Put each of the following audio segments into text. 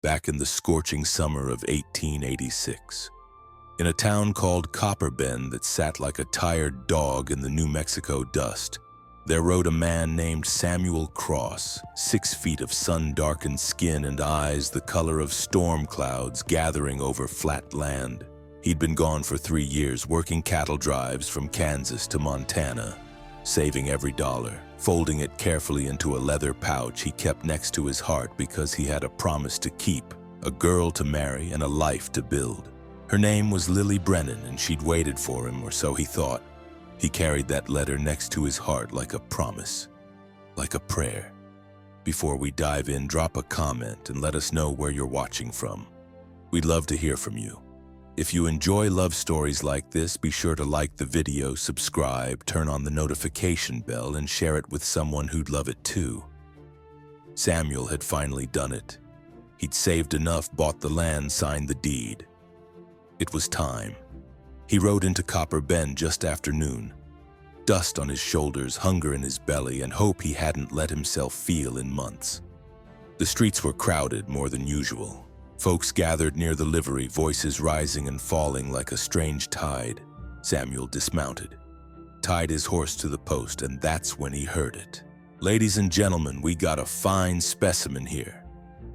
back in the scorching summer of 1886. In a town called Copper Bend that sat like a tired dog in the New Mexico dust, there rode a man named Samuel Cross, 6 feet of sun-darkened skin and eyes the color of storm clouds gathering over flat land. He'd been gone for 3 years, working cattle drives from Kansas to Montana, saving every dollar, folding it carefully into a leather pouch he kept next to his heart because he had a promise to keep, a girl to marry, and a life to build. Her name was Lily Brennan, and she'd waited for him, or so he thought. He carried that letter next to his heart like a promise, like a prayer. Before we dive in, drop a comment and let us know where you're watching from. We'd love to hear from you. If you enjoy love stories like this, be sure to like the video, subscribe, turn on the notification bell, and share it with someone who'd love it too. Samuel had finally done it. He'd saved enough, bought the land, signed the deed. It was time. He rode into Copper Bend just after noon. Dust on his shoulders, hunger in his belly, and hope he hadn't let himself feel in months. The streets were crowded more than usual. Folks gathered near the livery, voices rising and falling like a strange tide. Samuel dismounted, tied his horse to the post, and that's when he heard it. "Ladies and gentlemen, we got a fine specimen here.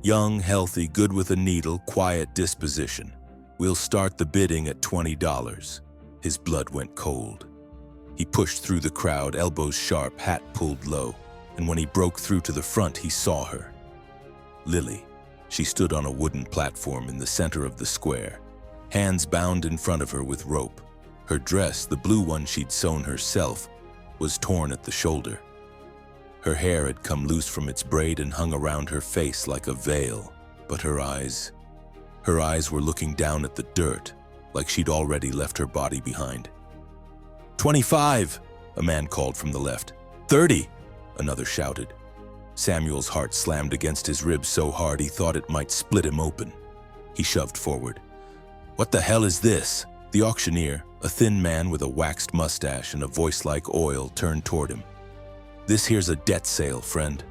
Young, healthy, good with a needle, quiet disposition. We'll start the bidding at $20. His blood went cold. He pushed through the crowd, elbows sharp, hat pulled low, and when he broke through to the front, he saw her. Lily. She stood on a wooden platform in the center of the square, hands bound in front of her with rope. Her dress, the blue one she'd sewn herself, was torn at the shoulder. Her hair had come loose from its braid and hung around her face like a veil, but her eyes were looking down at the dirt, like she'd already left her body behind. "25, a man called from the left. "30, another shouted. Samuel's heart slammed against his ribs so hard he thought it might split him open. He shoved forward. "What the hell is this?" The auctioneer, a thin man with a waxed mustache and a voice like oil, turned toward him. "This here's a debt sale, friend.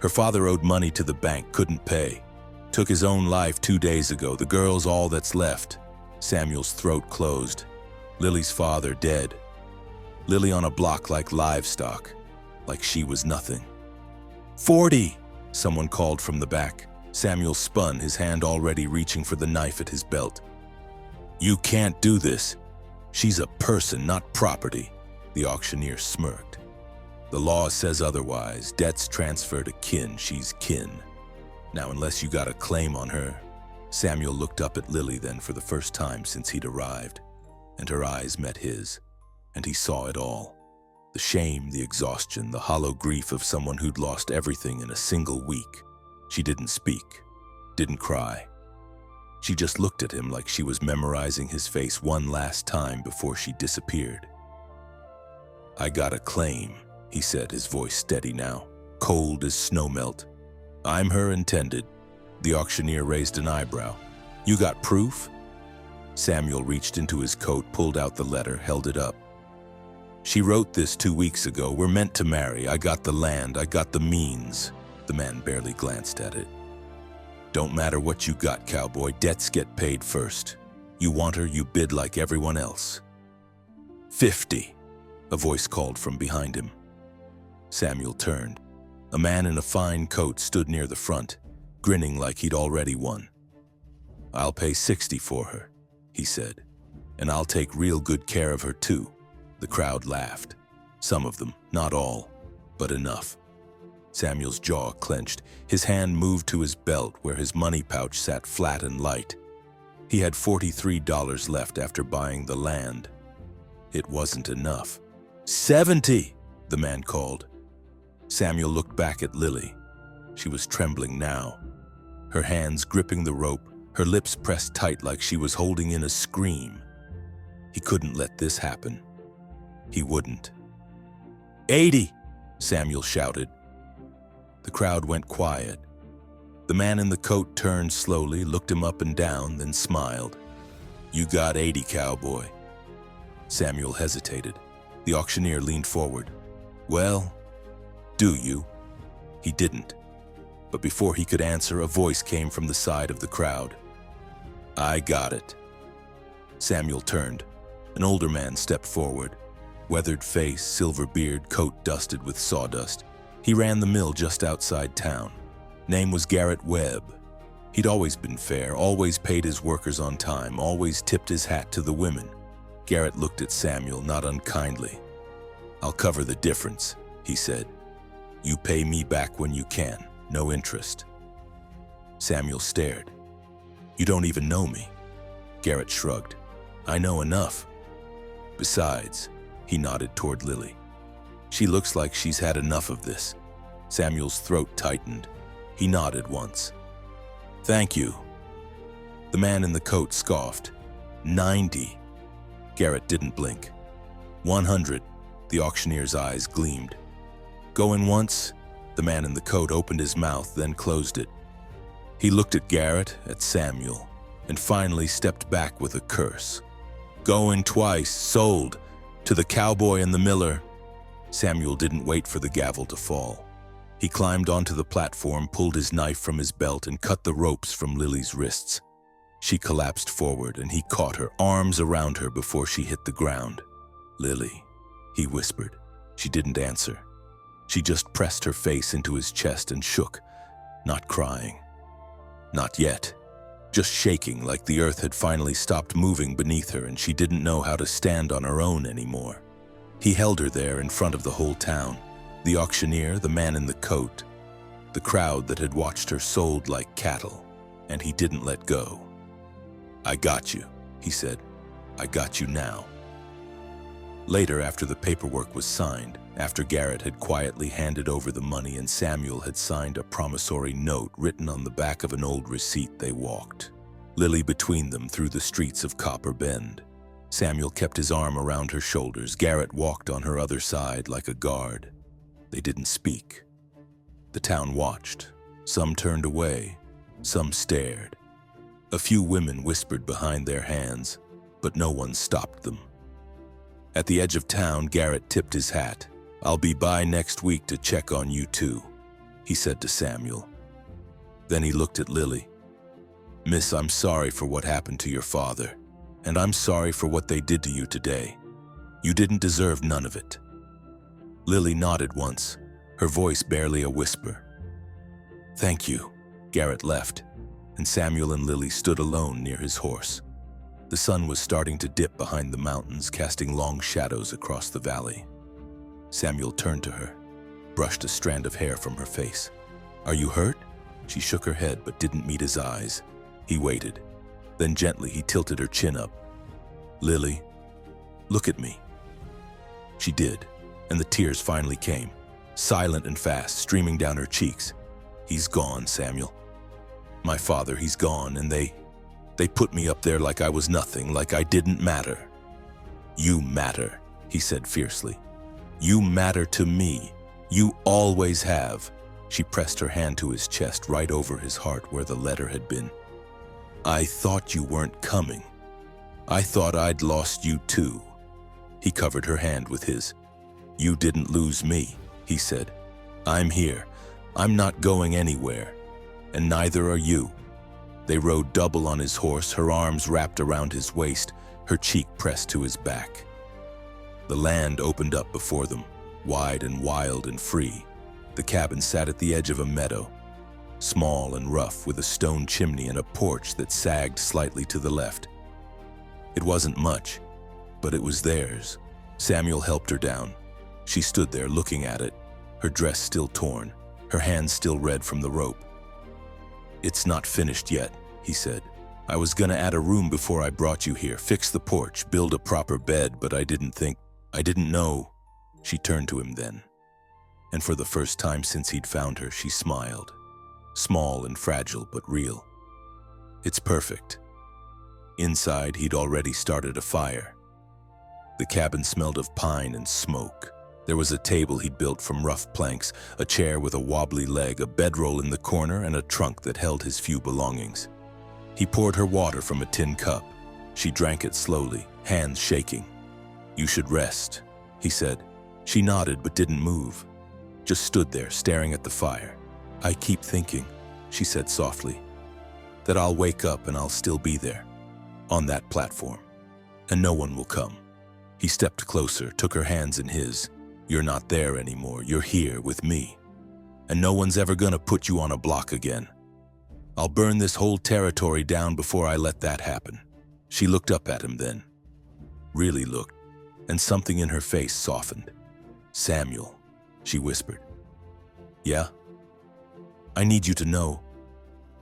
Her father owed money to the bank, couldn't pay. Took his own life 2 days ago. The girl's all that's left." Samuel's throat closed. Lily's father dead. Lily on a block like livestock, like she was nothing. "40, someone called from the back. Samuel spun, his hand already reaching for the knife at his belt. "You can't do this. She's a person, not property," the auctioneer smirked. "The law says otherwise. Debts transfer to kin. She's kin. Now, unless you got a claim on her." Samuel looked up at Lily then for the first time since he'd arrived, and her eyes met his, and he saw it all. The shame, the exhaustion, the hollow grief of someone who'd lost everything in a single week. She didn't speak, didn't cry. She just looked at him like she was memorizing his face one last time before she disappeared. "I got a claim," he said, his voice steady now, cold as snowmelt. "I'm her intended." The auctioneer raised an eyebrow. "You got proof?" Samuel reached into his coat, pulled out the letter, held it up. "She wrote this 2 weeks ago. We're meant to marry. I got the land. I got the means." The man barely glanced at it. "Don't matter what you got, cowboy. Debts get paid first. You want her, you bid like everyone else." 50, a voice called from behind him. Samuel turned. A man in a fine coat stood near the front, grinning like he'd already won. "I'll pay 60 for her," he said, "and I'll take real good care of her too." The crowd laughed. Some of them, not all, but enough. Samuel's jaw clenched. His hand moved to his belt where his money pouch sat flat and light. He had $43 left after buying the land. It wasn't enough. 70, the man called. Samuel looked back at Lily. She was trembling now, her hands gripping the rope, her lips pressed tight like she was holding in a scream. He couldn't let this happen. He wouldn't. 80, Samuel shouted. The crowd went quiet. The man in the coat turned slowly, looked him up and down, then smiled. "You got 80, cowboy." Samuel hesitated. The auctioneer leaned forward. "Well, do you?" He didn't. but before he could answer, a voice came from the side of the crowd. "I got it." Samuel turned. An older man stepped forward. Weathered face, silver beard, coat dusted with sawdust. He ran the mill just outside town. Name was Garrett Webb. He'd always been fair, always paid his workers on time, always tipped his hat to the women. Garrett looked at Samuel, not unkindly. "I'll cover the difference," he said. "You pay me back when you can, no interest." Samuel stared. "You don't even know me." Garrett shrugged. "I know enough. Besides," he nodded toward Lily. "She looks like she's had enough of this." Samuel's throat tightened. He nodded once. "Thank you." The man in the coat scoffed. 90. Garrett didn't blink. 100. The auctioneer's eyes gleamed. "Going once?" The man in the coat opened his mouth, then closed it. He looked at Garrett, at Samuel, and finally stepped back with a curse. "Going twice, sold, to the cowboy and the miller." Samuel didn't wait for the gavel to fall. He climbed onto the platform, pulled his knife from his belt, and cut the ropes from Lily's wrists. She collapsed forward, and he caught her, arms around her before she hit the ground. "Lily," he whispered. She didn't answer. She just pressed her face into his chest and shook, not crying. Not yet. Just shaking like the earth had finally stopped moving beneath her and she didn't know how to stand on her own anymore. He held her there in front of the whole town. The auctioneer, the man in the coat, the crowd that had watched her sold like cattle, and he didn't let go. "I got you," he said. "I got you now." Later, after the paperwork was signed, after Garrett had quietly handed over the money and Samuel had signed a promissory note written on the back of an old receipt, they walked, Lily between them, through the streets of Copper Bend. Samuel kept his arm around her shoulders. Garrett walked on her other side like a guard. They didn't speak. The town watched. Some turned away. Some stared. A few women whispered behind their hands, but no one stopped them. At the edge of town, Garrett tipped his hat. "I'll be by next week to check on you too," he said to Samuel. Then he looked at Lily. "Miss, I'm sorry for what happened to your father, and I'm sorry for what they did to you today. You didn't deserve none of it." Lily nodded once, her voice barely a whisper. "Thank you." Garrett left, and Samuel and Lily stood alone near his horse. The sun was starting to dip behind the mountains, casting long shadows across the valley. Samuel turned to her, brushed a strand of hair from her face. "Are you hurt?" She shook her head but didn't meet his eyes. He waited. Then gently he tilted her chin up. "Lily, look at me." She did, and the tears finally came, silent and fast, streaming down her cheeks. "He's gone, Samuel. My father, he's gone, and they put me up there like I was nothing, like I didn't matter." "You matter," he said fiercely. "You matter to me. You always have." She pressed her hand to his chest, right over his heart where the letter had been. "I thought you weren't coming. I thought I'd lost you too." He covered her hand with his. "You didn't lose me," he said. "I'm here. I'm not going anywhere. And neither are you." They rode double on his horse, her arms wrapped around his waist, her cheek pressed to his back. The land opened up before them, wide and wild and free. The cabin sat at the edge of a meadow, small and rough, with a stone chimney and a porch that sagged slightly to the left. It wasn't much, but it was theirs. Samuel helped her down. She stood there looking at it, her dress still torn, her hands still red from the rope. "It's not finished yet," he said. "I was gonna add a room before I brought you here, fix the porch, build a proper bed, but I didn't know." She turned to him then, and for the first time since he'd found her, she smiled. Small and fragile, but real. "It's perfect." Inside, he'd already started a fire. The cabin smelled of pine and smoke. There was a table he'd built from rough planks, a chair with a wobbly leg, a bedroll in the corner, and a trunk that held his few belongings. He poured her water from a tin cup. She drank it slowly, hands shaking. "You should rest," he said. She nodded but didn't move, just stood there staring at the fire. I keep thinking, she said softly, that I'll wake up and I'll still be there, on that platform, and no one will come. He stepped closer, took her hands in his. You're not there anymore, you're here with me. And no one's ever gonna put you on a block again. I'll burn this whole territory down before I let that happen. She looked up at him then, really looked, and something in her face softened. Samuel, she whispered. Yeah? I need you to know,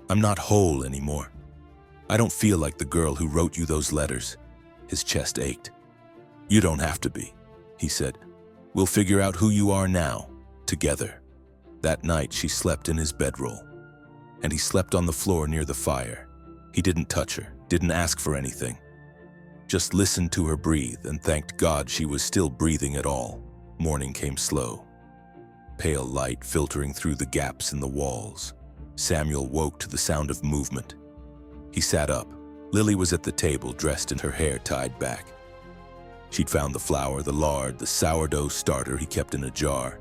I'm not whole anymore. I don't feel like the girl who wrote you those letters. His chest ached. You don't have to be, he said. We'll figure out who you are now, together. That night she slept in his bedroll, and he slept on the floor near the fire. He didn't touch her, didn't ask for anything. Just listened to her breathe and thanked God she was still breathing at all. Morning came slow, pale light filtering through the gaps in the walls. Samuel woke to the sound of movement. He sat up. Lily was at the table, dressed in her hair tied back. She'd found the flour, the lard, the sourdough starter he kept in a jar,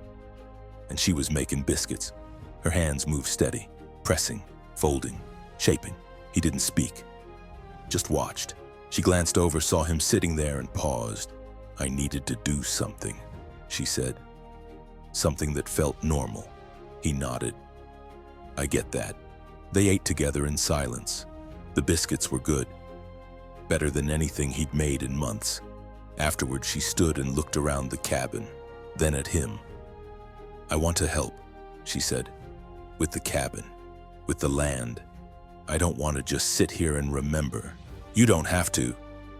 and she was making biscuits. Her hands moved steady, pressing, folding, shaping. He didn't speak, just watched. She glanced over, saw him sitting there, and paused. I needed to do something, she said. Something that felt normal. He nodded. I get that. They ate together in silence. The biscuits were good, better than anything he'd made in months. Afterward, she stood and looked around the cabin, then at him. I want to help, she said, with the cabin, with the land. I don't want to just sit here and remember. You don't have to,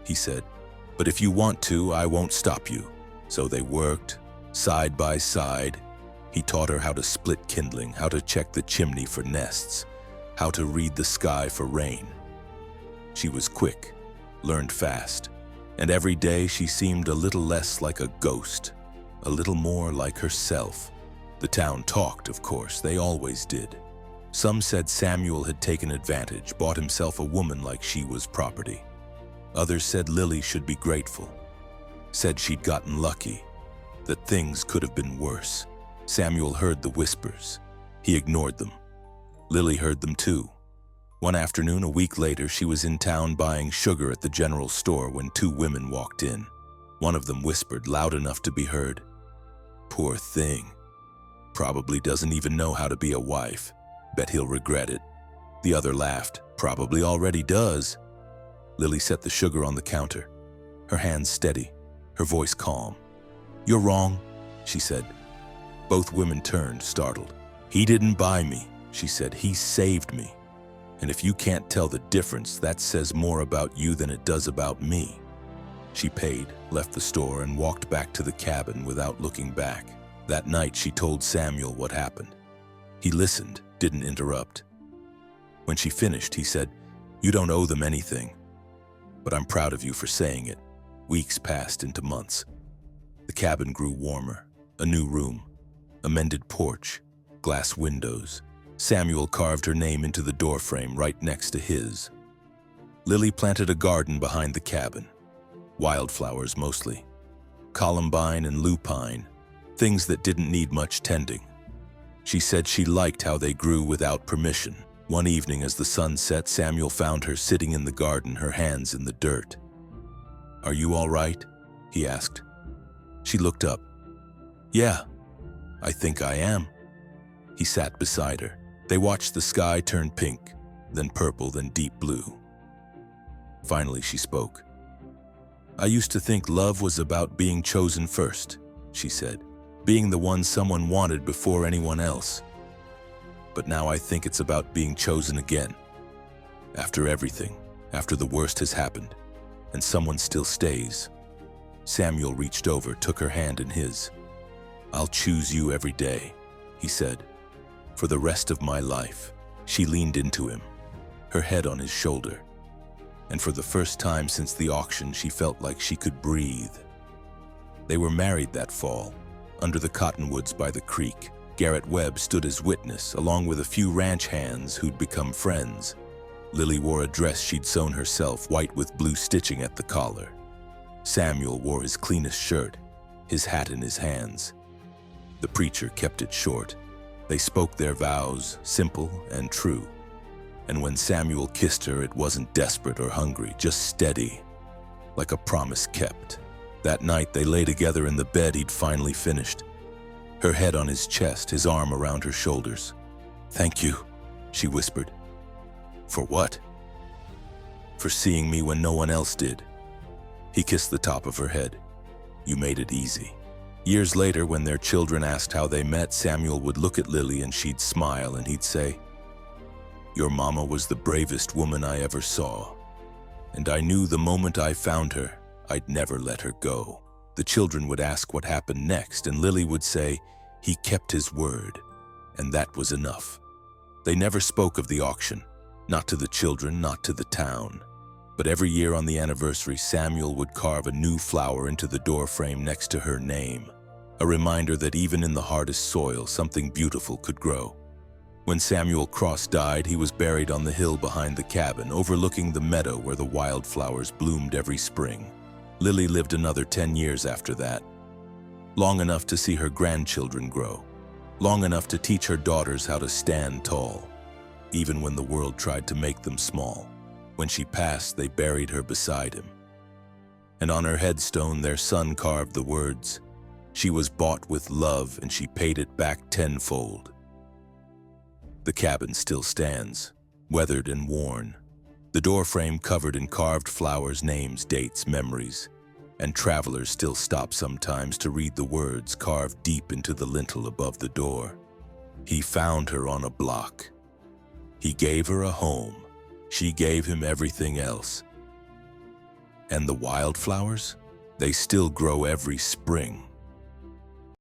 he said, but if you want to, I won't stop you. So they worked, side by side. He taught her how to split kindling, how to check the chimney for nests, how to read the sky for rain. She was quick, learned fast, and every day she seemed a little less like a ghost, a little more like herself. The town talked, of course, they always did. Some said Samuel had taken advantage, bought himself a woman like she was property. Others said Lily should be grateful, said she'd gotten lucky, that things could have been worse. Samuel heard the whispers. He ignored them. Lily heard them too. One afternoon, a week later, she was in town buying sugar at the general store when two women walked in. One of them whispered loud enough to be heard. Poor thing. Probably doesn't even know how to be a wife. Bet he'll regret it. The other laughed. Probably already does. Lily set the sugar on the counter, her hands steady, her voice calm. You're wrong, she said. Both women turned, startled. He didn't buy me, she said. He saved me. And if you can't tell the difference, that says more about you than it does about me. She paid, left the store, and walked back to the cabin without looking back. That night, she told Samuel what happened. He listened, didn't interrupt. When she finished, he said, You don't owe them anything, but I'm proud of you for saying it. Weeks passed into months. The cabin grew warmer. A new room, a mended porch, glass windows. Samuel carved her name into the doorframe right next to his. Lily planted a garden behind the cabin. Wildflowers mostly. Columbine and lupine, things that didn't need much tending. She said she liked how they grew without permission. One evening as the sun set, Samuel found her sitting in the garden, her hands in the dirt. Are you all right? He asked. She looked up. Yeah, I think I am. He sat beside her. They watched the sky turn pink, then purple, then deep blue. Finally, she spoke. I used to think love was about being chosen first, she said, being the one someone wanted before anyone else. But now I think it's about being chosen again. After everything, after the worst has happened, and someone still stays. Samuel reached over, took her hand in his. I'll choose you every day, he said. For the rest of my life. She leaned into him, her head on his shoulder. And for the first time since the auction, she felt like she could breathe. They were married that fall, under the cottonwoods by the creek. Garrett Webb stood as witness, along with a few ranch hands who'd become friends. Lily wore a dress she'd sewn herself, white with blue stitching at the collar. Samuel wore his cleanest shirt, his hat in his hands. The preacher kept it short. They spoke their vows, simple and true. And when Samuel kissed her, it wasn't desperate or hungry, just steady, like a promise kept. That night, they lay together in the bed he'd finally finished, her head on his chest, his arm around her shoulders. "Thank you," she whispered. "For what?" "For seeing me when no one else did." He kissed the top of her head. "You made it easy." Years later, when their children asked how they met, Samuel would look at Lily and she'd smile and he'd say, "Your mama was the bravest woman I ever saw. And I knew the moment I found her, I'd never let her go." The children would ask what happened next, and Lily would say, "He kept his word," and that was enough. They never spoke of the auction, not to the children, not to the town. But every year on the anniversary, Samuel would carve a new flower into the doorframe next to her name, a reminder that even in the hardest soil, something beautiful could grow. When Samuel Cross died, he was buried on the hill behind the cabin, overlooking the meadow where the wildflowers bloomed every spring. Lily lived another 10 years after that, long enough to see her grandchildren grow, long enough to teach her daughters how to stand tall, even when the world tried to make them small. When she passed, they buried her beside him. And on her headstone, their son carved the words, "She was bought with love and she paid it back tenfold." The cabin still stands, weathered and worn, the doorframe covered in carved flowers, names, dates, memories, and travelers still stop sometimes to read the words carved deep into the lintel above the door. He found her on a block. He gave her a home. She gave him everything else. And the wildflowers? They still grow every spring.